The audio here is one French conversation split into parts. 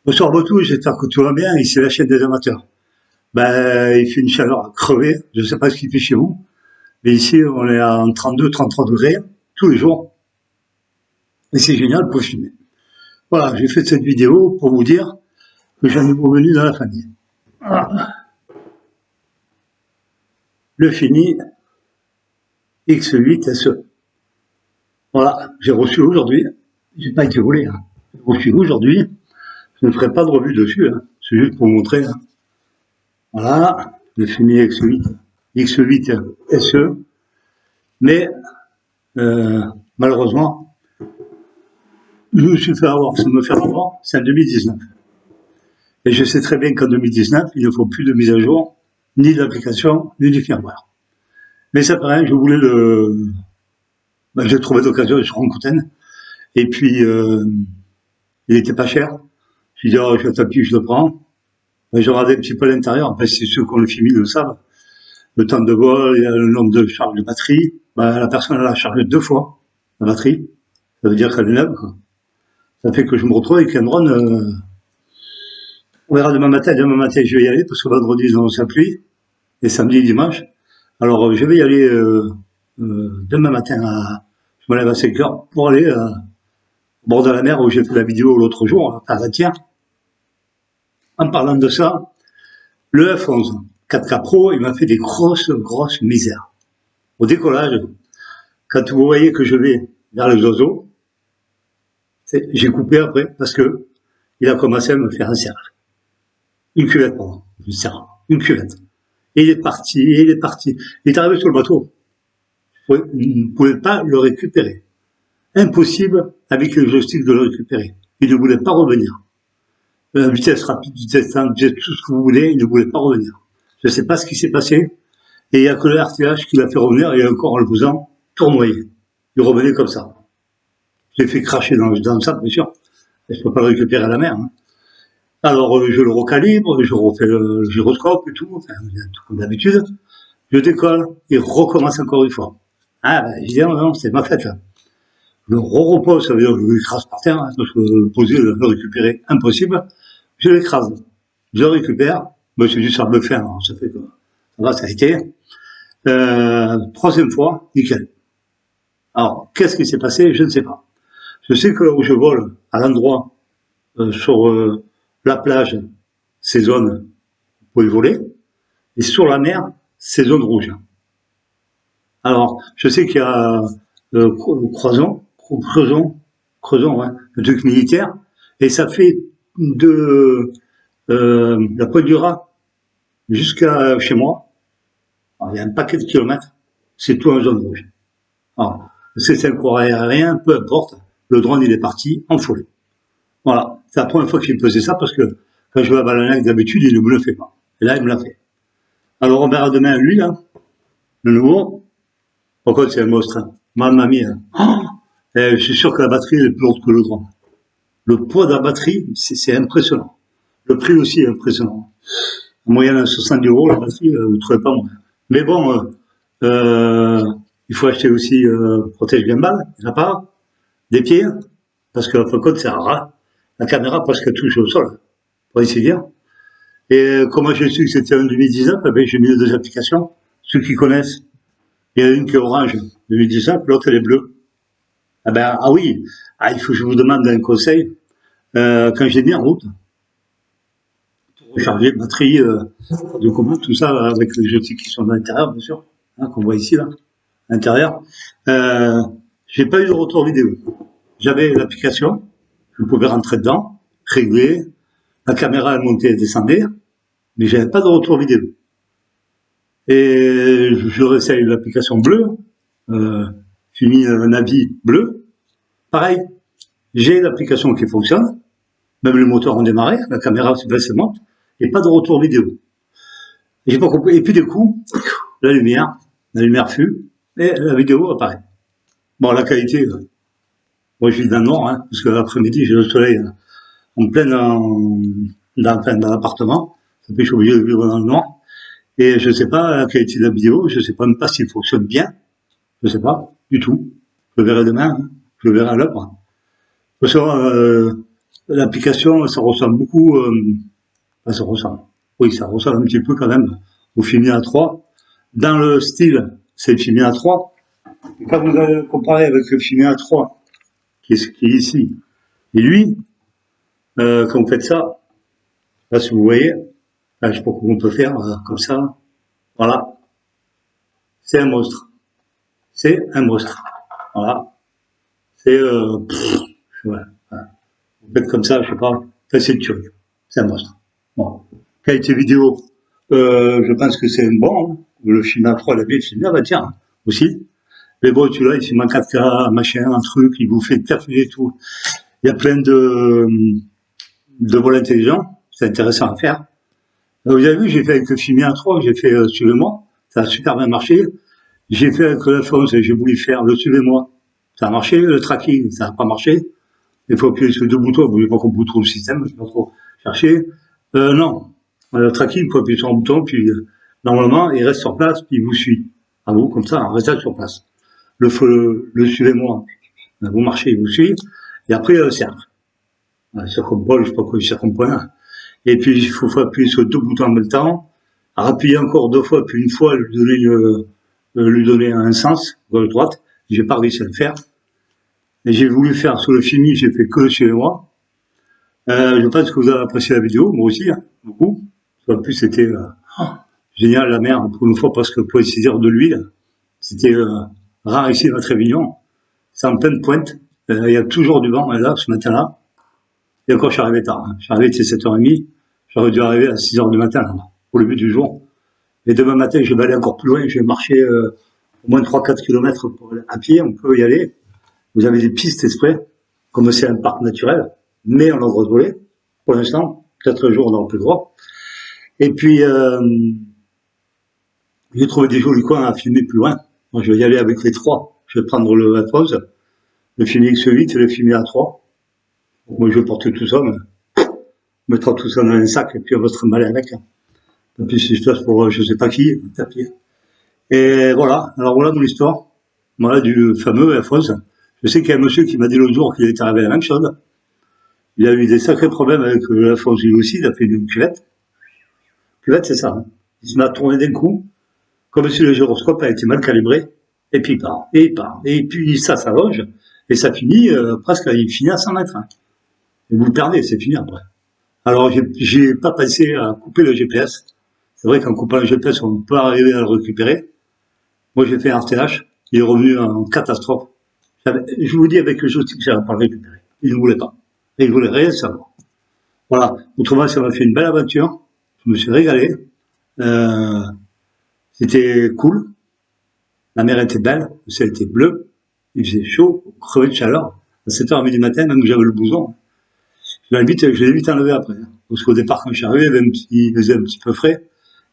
Bonsoir Botou, j'espère que tout va bien. Ici la chaîne des amateurs. Ben, il fait une chaleur à crever. Je ne sais pas ce qu'il fait chez vous, mais ici on est à 32, 33 degrés tous les jours. Et c'est génial pour filmer. Voilà, j'ai fait cette vidéo pour vous dire que j'ai un nouveau menu dans la famille. Voilà. Le Fini X8 SE. Voilà, j'ai reçu aujourd'hui. J'ai pas été volé. Hein. J'ai reçu aujourd'hui. Je ne ferai pas de revue dessus. Hein. C'est juste pour vous montrer. Hein. Voilà, le Fini X8 SE. Mais euh, malheureusement, je me suis fait avoir, ça me fait avoir, c'est en 2019. Et je sais très bien qu'en 2019, il ne faut plus de mise à jour, ni d'application, ni du firmware. Mais c'est pareil, je voulais j'ai trouvé d'occasion sur Rakuten. Et puis, il était pas cher. Je dis, oh, je t'appuie, je le prends. Ben, je regardais un petit peu à l'intérieur. Enfin, c'est ceux qui ont le Fimi le savent. Le temps de vol, il y a le nombre de charges de batterie. Ben, la personne, elle a chargé 2 fois la batterie. Ça veut dire qu'elle est neuve, quoi. Ça fait que je me retrouve avec un drone, on verra demain matin je vais y aller parce que vendredi ils ont sa pluie et samedi et dimanche. Alors je vais y aller demain matin je me lève à 5 heures pour aller au bord de la mer où j'ai fait la vidéo l'autre jour, à Ratière. En parlant de ça, le F11 4K Pro, il m'a fait des grosses misères. Au décollage, quand vous voyez que je vais vers les oiseaux, j'ai coupé après parce que il a commencé à me faire un cercle. Une cuvette, pardon. Une cuvette. Et il est parti, et il est parti. Il est arrivé sur le bateau. Vous ne pouvez pas le récupérer. Impossible avec le joystick de le récupérer. Il ne voulait pas revenir. Vitesse rapide, vitesse lente, vitesse tout ce que vous voulez, il ne voulait pas revenir. Je ne sais pas ce qui s'est passé. Et il n'y a que le RTH qui l'a fait revenir et encore en le faisant tournoyer. Il revenait comme ça. J'ai fait cracher dans le sable, bien sûr. Je ne peux pas le récupérer à la mer. Hein. Alors, je le recalibre, je refais le gyroscope et tout, enfin, tout comme d'habitude. Je décolle et recommence encore une fois. Ah, ben, évidemment, non, c'est ma fête, là. Je repose, ça veut dire que je l'écrase par terre, hein, parce que le poser, le récupérer, impossible. Je l'écrase. Je le récupère. Ben, c'est du sable fin, alors ça fait que, ça va, ça a été. Troisième fois, nickel. Alors, qu'est-ce qui s'est passé? Je ne sais pas. Je sais que là où je vole, à l'endroit, sur la plage, ces zones, vous pouvez voler. Et sur la mer, c'est zone rouge. Alors, je sais qu'il y a Creuson, ouais, le truc militaire, et ça fait de la Pointe du Raz jusqu'à chez moi. Alors, il y a un paquet de kilomètres, c'est tout en zone rouge. Alors, c'est un courrier aérien, peu importe, le drone il est parti en folie. Voilà, c'est la première fois qu'il me faisait ça parce que quand je vais à Balagnec d'habitude, il ne me le fait pas. Et là, il me l'a fait. Alors, on verra demain lui, là, le nouveau. Par contre, c'est un monstre. Hein. Mamma mia. Oh, je suis sûr que la batterie elle est plus lourde que le drone. Le poids de la batterie, c'est impressionnant. Le prix aussi est impressionnant. En moyenne à 70 euros, la batterie, vous ne trouvez pas moins. Mais bon, il faut acheter aussi protège gimbal, il n'y en a pas, des pieds, parce que fin de compte, c'est rare. La caméra presque touche au sol, pour ainsi dire. Et comment j'ai su que c'était en 2019, eh ben, j'ai mis les deux applications. Ceux qui connaissent, il y en a une qui est orange, 2019, l'autre elle est bleue. Ah ben, ah oui, il faut que je vous demande un conseil. Quand j'ai mis en route, recharger batterie, de commande, tout ça, avec les joysticks qui sont à l'intérieur, bien sûr, hein, qu'on voit ici, là, à l'intérieur. J'ai pas eu de retour vidéo. J'avais l'application, je pouvais rentrer dedans, régler, la caméra elle montait et descendait, mais j'avais pas de retour vidéo. Et je réessaye l'application bleue, j'ai mis un avis bleu, pareil, j'ai l'application qui fonctionne, même les moteurs ont démarré, la caméra se monte, et pas de retour vidéo. Et j'ai pas compris. Et puis du coup, la lumière fut, et la vidéo apparaît. Bon, la qualité, moi je vis dans le noir, hein, parce que l'après-midi j'ai le soleil en plein dans l'appartement, ça fait que je suis obligé de vivre dans le noir. Et je sais pas la qualité de la vidéo, je sais pas même pas s'il fonctionne bien, je sais pas du tout. Je le verrai demain, hein, je le verrai à l'œuvre. De toute façon, l'application, ça ressemble beaucoup, enfin, ça ressemble. Oui, ça ressemble un petit peu quand même au Filmina 3. Dans le style, c'est le Filmina 3. Et quand vous allez comparer avec le Filmina 3, qui est ici, et lui, quand vous faites ça, là, si vous voyez, là, je sais pas comment on peut faire, comme ça, voilà, c'est un monstre. C'est un monstre. Voilà. C'est, ouais, voilà. Vous faites comme ça, je sais pas, c'est une tuerie. C'est un monstre. Bon. Qualité vidéo, je pense que c'est bon, hein. Le film A3, la vieille film, bah tiens, aussi. Mais bon, tu vois, il manque 4K, machin, un truc, il vous fait perfiler tout. Il y a plein de vols intelligents, c'est intéressant à faire. Vous avez vu, j'ai fait avec le film A3, j'ai fait Suivez-moi, ça a super bien marché. J'ai fait avec la France, j'ai voulu faire le Suivez-moi, ça a marché, le tracking, ça n'a pas marché. Il faut appuyer sur deux boutons, vous voulez pas qu'on bout trop le système, je ne vais pas trop chercher. Non, le tracking, il faut appuyer sur un bouton, puis normalement, il reste sur place, puis il vous suit. À vous, comme ça, restez sur place. Le suivez-moi, vous marchez, il vous suit, et après, cercle. Circumpole, je sais pas quoi, circumpole. Et puis, il faut appuyer sur deux boutons en même temps, appuyer encore deux fois, puis une fois, lui donner un sens, gauche droite. J'ai pas réussi à le faire. Et j'ai voulu faire sur le fini, j'ai fait que le suivez-moi. Je pense que vous avez apprécié la vidéo, moi aussi, hein, beaucoup. En plus, c'était génial, la mer, pour une fois, parce que pour essayer de l'huile, c'était rare ici à Trévignon. C'est en pleine pointe. Il y a toujours du vent, là, ce matin-là. Et encore, je suis arrivé tard. Hein. Je suis arrivé, c'est 7h30. J'aurais dû arriver à 6h du matin, là, pour le but du jour. Et demain matin, je vais aller encore plus loin. Je vais marcher au moins 3-4 kilomètres à pied. On peut y aller. Vous avez des pistes exprès, comme c'est un parc naturel, mais on a le droit de voler. Pour l'instant, peut-être un jour, on n'aura plus le droit. Et puis, j'ai trouvé des jolis coins à filmer plus loin. Moi, je vais y aller avec les trois. Je vais prendre la pause, le film X8 et le film A3. Donc, moi, je vais porter tout ça, mais on mettra tout ça dans un sac et puis on va se trimballer avec. Et puis, si je passe pour je sais pas qui, tapis. Et voilà. Alors, voilà mon histoire. Voilà, du fameux F11. Je sais qu'il y a un monsieur qui m'a dit l'autre jour qu'il était arrivé à la même chose. Il a eu des sacrés problèmes avec la F11 lui aussi. Il a fait une cuvette. Cuvette, c'est ça. Hein. Il se met à tourner d'un coup, comme si le gyroscope a été mal calibré. Et puis il part, et il part. Et puis ça s'allonge. Et ça finit, presque, il finit à 100 mètres. Hein. Et vous le perdez, c'est fini après. Alors, j'ai pas pensé à couper le GPS. C'est vrai qu'en coupant le GPS, on peut arriver à le récupérer. Moi, j'ai fait un RTH. Il est revenu en catastrophe. Je vous dis, avec le joystick, j'avais pas le récupérer. Il ne voulait pas. Et il voulait rien savoir. Voilà. Autrement, ça m'a fait une belle aventure. Je me suis régalé. C'était cool. La mer était belle. Le ciel était bleu. Il faisait chaud, crevé de chaleur. À 7h30 du matin, même que j'avais le blouson. Je l'ai vite enlevé après. Parce qu'au départ, quand je suis arrivé, il faisait un petit peu frais.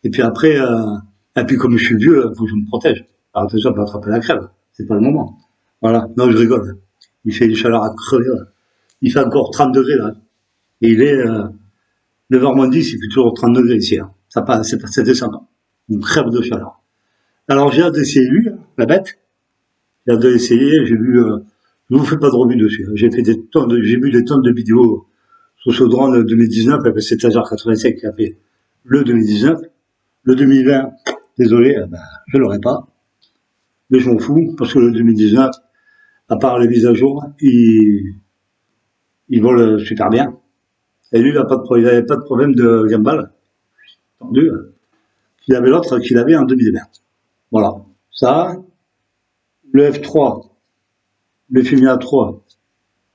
Et puis après, et puis comme je suis vieux, il faut que je me protège. Alors attention, pas attraper la crève. C'est pas le moment. Voilà. Non, je rigole. Il fait une chaleur à crever, là. Il fait encore 30 degrés, là. Et il est, 9h moins 10, il fait toujours 30 degrés ici, hein. Ça descend pas. On crève de chaleur. Alors, j'ai hâte d'essayer lui, hein, la bête. J'ai hâte d'essayer, j'ai vu, je vous fais pas de revue dessus. Hein. J'ai vu des tonnes de vidéos sur ce drone 2019, avec cet AR-85 qui a fait le 2019. Le 2020, désolé, je l'aurai pas. Mais je m'en fous, parce que le 2019, à part les mises à jour, il vole super bien. Et lui, il n'avait pas de problème de gimbal. Entendu. Il avait l'autre qu'il avait en 2020. Voilà. Ça, le F3, le Filmina 3,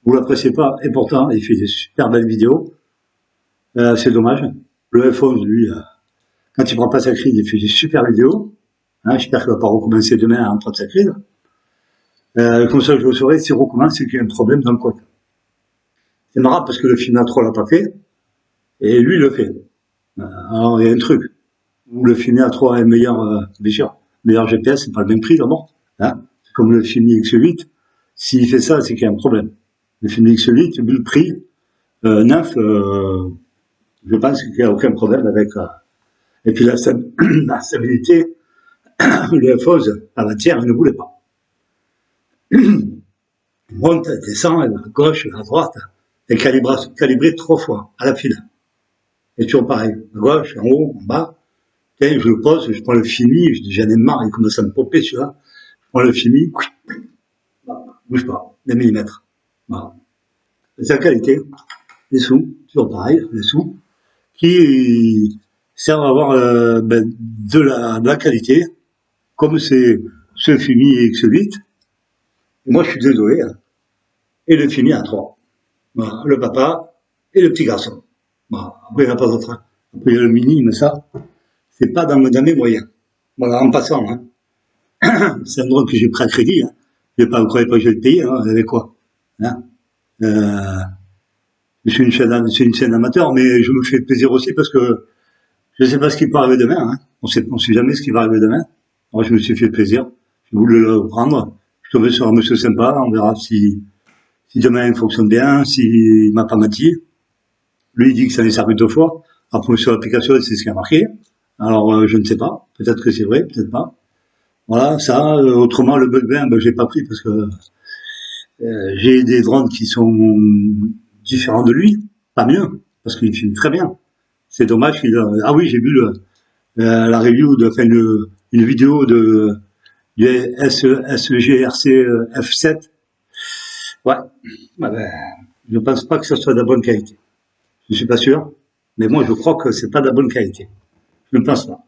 vous l'appréciez pas, et pourtant, il fait des super belles vidéos. C'est dommage. Le F11, lui, quand il prend pas sa crise, il fait des super vidéos. Hein, j'espère qu'il va pas recommencer demain à prendre sa crise. Comme ça, je le saurai, s'il recommence, c'est qu'il y a un problème dans le code. C'est marrant parce que le Filmina 3 l'a pas fait, et lui, il le fait. Alors, il y a un truc. Où le Filmina 3 est meilleur, bien sûr, meilleur GPS, c'est pas le même prix d'abord. Hein, c'est comme le Filmina X8. S'il fait ça, c'est qu'il y a un problème. Le Filmina X8, vu le prix, neuf, je pense qu'il n'y a aucun problème avec. Et puis la stabilité, le F11, la matière, il ne voulait pas. Il monte, descend, à gauche, à droite. est calibré 3 fois à la file. Et toujours pareil, à gauche, en haut, en bas. Tiens, je le pose, je prends le Fimi, je dis j'en ai marre, il commence à me popper celui-là. Je prends le Fimi, bouge pas, des millimètres. Voilà. C'est la qualité. Les sous, toujours pareil, les sous, qui servent à avoir de la qualité, comme c'est ce Fimi X8. Et moi, je suis désolé, hein. Et le Fimi à 3. Voilà, le papa et le petit garçon. Voilà. Après, il n'y en a pas d'autre. Hein. Après, il y a le mini, mais ça, c'est pas dans mes moyens. Voilà, en passant. Hein. C'est un drone que j'ai pris à crédit. Hein. Je ne croyais pas que je vais le payer. Hein. Avec quoi hein je suis une chaîne amateur, mais je me fais plaisir aussi parce que je ne sais pas ce qui peut arriver demain. Hein. On sait jamais ce qui va arriver demain. Alors, je me suis fait plaisir. J'ai voulu le prendre. Je suis tombé sur un monsieur sympa. On verra si demain il fonctionne bien, s'il m'a pas menti. Lui, il dit que ça lui servi 2 fois. Après, sur l'application, c'est ce qui a marqué. Alors, je ne sais pas. Peut-être que c'est vrai, peut-être pas. Voilà, ça. Autrement, le bug ben, j'ai pas pris parce que j'ai des drones qui sont différents de lui. Pas mieux, parce qu'il filme très bien. C'est dommage qu'il ah oui, j'ai vu la review une vidéo du SGRC F7. Ouais. Je ne pense pas que ce soit de la bonne qualité. Je ne suis pas sûr, mais moi je crois que c'est pas de la bonne qualité. Je ne pense pas.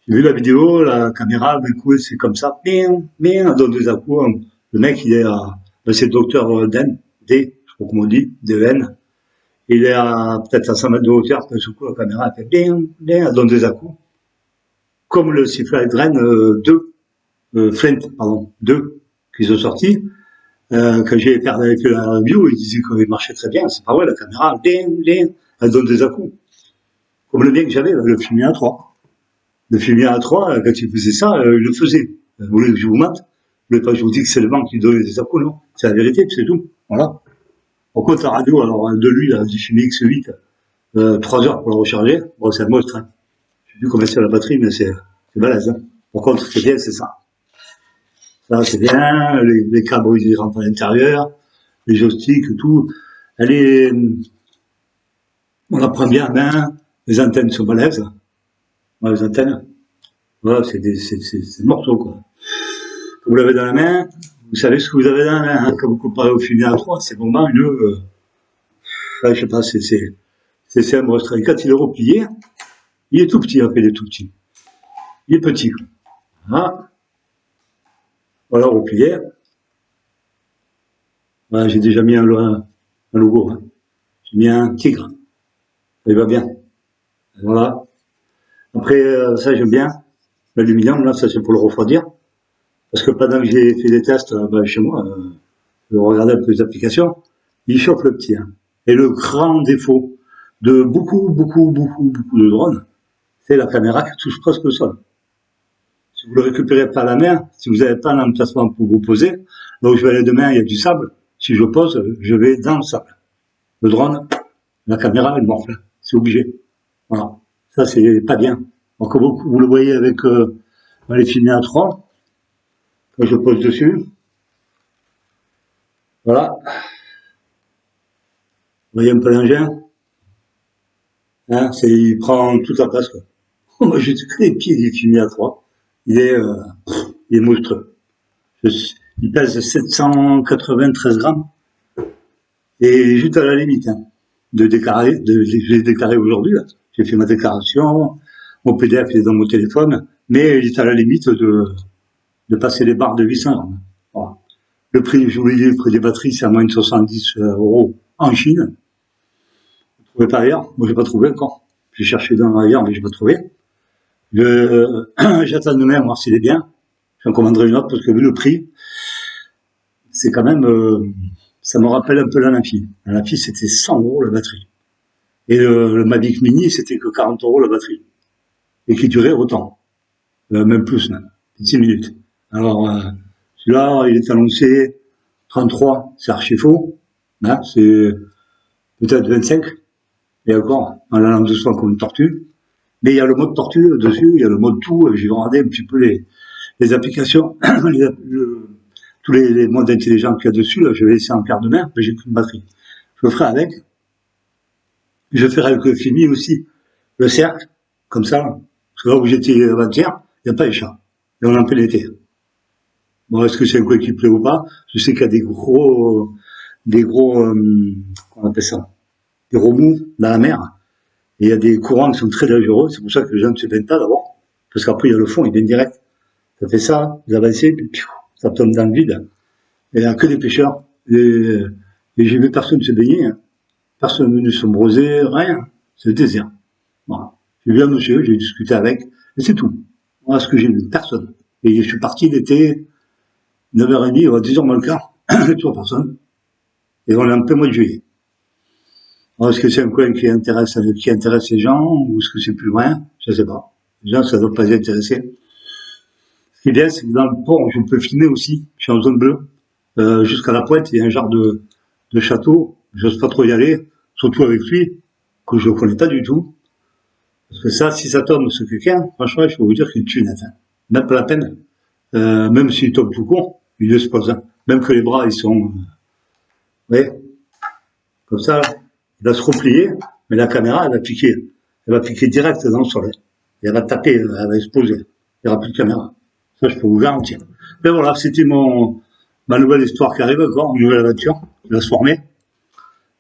J'ai vu la vidéo, la caméra, d'un coup c'est comme ça, elle donne des coups. Le mec il est c'est le docteur Den, D, je crois comment on dit, DN. Il est peut-être à 100 mètres de hauteur, d'un coup la caméra elle fait elle donne des coups. Comme le sifflet Dren 2, Flint, pardon, 2, qu'ils ont sorti. Quand j'ai fait avec la review, il disait qu'il marchait très bien. C'est pas vrai, la caméra, elle donne des à-coups. Comme le mien que j'avais, le Fimi A3. Le Fimi A3, quand il faisait ça, il le faisait. Vous voulez que je vous mate? Vous voulez pas que je vous dise que c'est le vent qui donnait des à-coups, non? C'est la vérité, c'est tout. Voilà. Par contre, la radio, alors, de lui, là, du Fimi X8, 3 heures pour la recharger. Bon, c'est un monstre, hein. Je sais plus combien c'est la batterie, mais c'est balèze, hein. Par contre, c'est bien, c'est ça. Ça, c'est bien, les câbles, ils rentrent à l'intérieur, les joysticks, tout. On la prend bien à main, les antennes sont balèzes. Ouais, les antennes, voilà, c'est morceau, quoi. Quand vous l'avez dans la main, vous savez ce que vous avez dans la main, hein. Quand vous comparez au Fimi A3, c'est vraiment je sais pas, c'est un monstre. Et quand il est replié, il est tout petit, après, il est tout petit. Il est petit. Voilà. Voilà, replié. Voilà, j'ai déjà mis un logo, hein. J'ai mis un tigre. Il va bien. Voilà. Après, ça, j'aime bien. L'aluminium, là, ça, c'est pour le refroidir. Parce que pendant que j'ai fait des tests chez moi, je regardais un peu les applications, il chauffe le petit. Hein. Et le grand défaut de beaucoup de drones, c'est la caméra qui touche presque le sol. Si vous le récupérez pas à la mer, si vous n'avez pas un emplacement pour vous poser, là où je vais aller demain, il y a du sable. Si je pose, je vais dans le sable. Le drone, la caméra, elle morfle. C'est obligé. Voilà. Ça, c'est pas bien. Donc, comme vous le voyez avec les Fimi A3, quand je pose dessus, voilà. Vous voyez un peu l'engin, hein, il prend toute la place, quoi. Moi, j'ai que les pieds des Fimi A3. Il est monstrueux. Il pèse 793 grammes. Et juste à la limite, hein, je l'ai déclaré aujourd'hui, j'ai fait ma déclaration, mon PDF il est dans mon téléphone, mais il est à la limite de passer les barres de 800 grammes. Voilà. Le prix, je vous l'ai dit, le prix des batteries, c'est à moins de 70 € en Chine. Vous ne trouvez pas ailleurs? Moi, j'ai pas trouvé encore. J'ai cherché dans ailleurs, mais j'ai pas trouvé. J'attends demain, voir s'il est bien. J'en commanderai une autre parce que vu le prix, c'est quand même, ça me rappelle un peu la Nafi. La Nafi, c'était 100 € la batterie. Et le Mavic Mini, c'était que 40 € la batterie. Et qui durait autant. Même plus, même. 6 minutes. Alors, celui-là, il est annoncé 33, c'est archi faux. Hein, c'est peut-être 25. Et encore, en allant doucement comme une tortue. Mais il y a le mode tortue dessus, il y a le mode tout. J'ai regardé un petit peu les applications, tous les modes intelligents qu'il y a dessus. Là, je vais essayer en quart de main, mais j'ai qu'une batterie. je le ferai avec. Je ferai avec le Fimi aussi, le cercle, comme ça. Parce que là où j'étais avant-hier, il n'y a pas les chats. Et on est en plein été. Bon, est-ce que c'est un coéquipier ou pas? Je sais qu'il y a comment on appelle ça? Des remous dans la mer. Et il y a des courants qui sont très dangereux. C'est pour ça que les gens ne se baignent pas d'abord. Parce qu'après, il y a le fond, il vient direct. Ça fait ça, vous avancez, puis ça tombe dans le vide. Et il n'y a que des pêcheurs. Et j'ai vu personne se baigner. Hein. Personne ne venu se broser, rien. C'est le désert. Voilà. J'ai vu un monsieur, j'ai discuté avec, et c'est tout. Voilà ce que j'ai vu, personne. Et je suis parti, il était 9h30, 10h moins le quart, toujours personne. Et on est en plein mois de juillet. Alors, est-ce que c'est un coin qui intéresse les gens, ou est-ce que c'est plus loin? Je sais pas. Les gens, ça ne doit pas les intéresser. Ce qui est bien, c'est que dans le port, je peux filmer aussi. Je suis en zone bleue. Jusqu'à la pointe, il y a un genre de château. J'ose pas trop y aller, surtout avec lui, que je ne connais pas du tout. Parce que ça, si ça tombe sur quelqu'un, franchement, je peux vous dire qu'il tue net. Hein. Même pas la peine. Même s'il tombe tout court, il explose. Hein. Même que les bras, ils sont... vous voyez, comme ça, il va se replier, mais la caméra, elle va piquer. Elle va piquer direct dans le sol. Et elle va taper, elle va exploser. Il n'y aura plus de caméra. Ça, je peux vous garantir. Mais voilà, c'était ma nouvelle histoire qui arrive encore, une nouvelle aventure, qui va se former.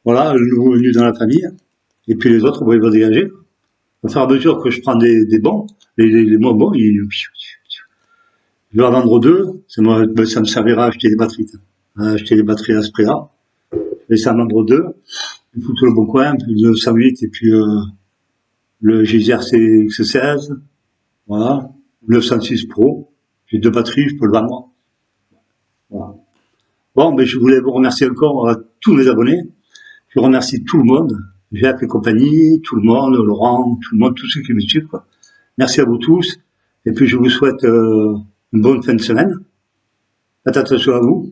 Voilà, le nouveau venu dans la famille. Et puis les autres, bon, ils vont dégager. Au fur et à mesure que je prends des bons, les moins bons, je vais en vendre deux. Ça me servira à acheter des batteries. À acheter des batteries à ce prix-là. Je vais essayer d'en vendre deux. Je fous tout le bon coin, le 908 et puis le GZRC X16. Voilà. Le 906 Pro. J'ai deux batteries, je peux le vendre. Voilà. Bon, mais je voulais vous remercier encore à tous mes abonnés. Je remercie tout le monde. Jacques et compagnie, tout le monde, Laurent, tout le monde, tous ceux qui me suivent, quoi. Merci à vous tous. Et puis, je vous souhaite une bonne fin de semaine. Faites attention à vous.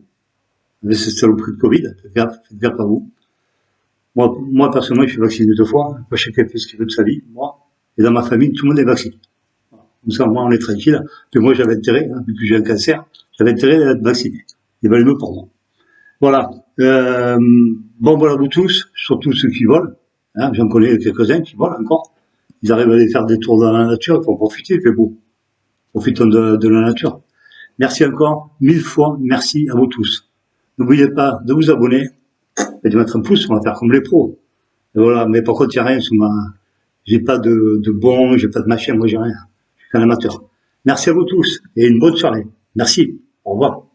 Avec cette saloperie de Covid. Faites gaffe à vous. Moi, personnellement, je suis vacciné 2 fois. Moi, chacun fait ce qu'il veut de sa vie. Moi. Et dans ma famille, tout le monde est vacciné. Comme ça, moi, on est tranquille. Puis moi, j'avais intérêt, hein, vu que j'ai un cancer, j'avais intérêt d'être vacciné. Il valait mieux pour moi. Voilà. Bon vol à vous tous, surtout ceux qui volent. Hein, j'en connais quelques-uns qui volent encore. Ils arrivent à aller faire des tours dans la nature, il faut en profiter, il fait beau. Profitons de la nature. Merci encore, 1000 fois, merci à vous tous. N'oubliez pas de vous abonner et de mettre un pouce, on va faire comme les pros. Et voilà, mais par contre, il n'y a rien sur j'ai pas de bon, j'ai pas de machin, moi j'ai rien. Je suis qu'un amateur. Merci à vous tous et une bonne soirée. Merci. Au revoir.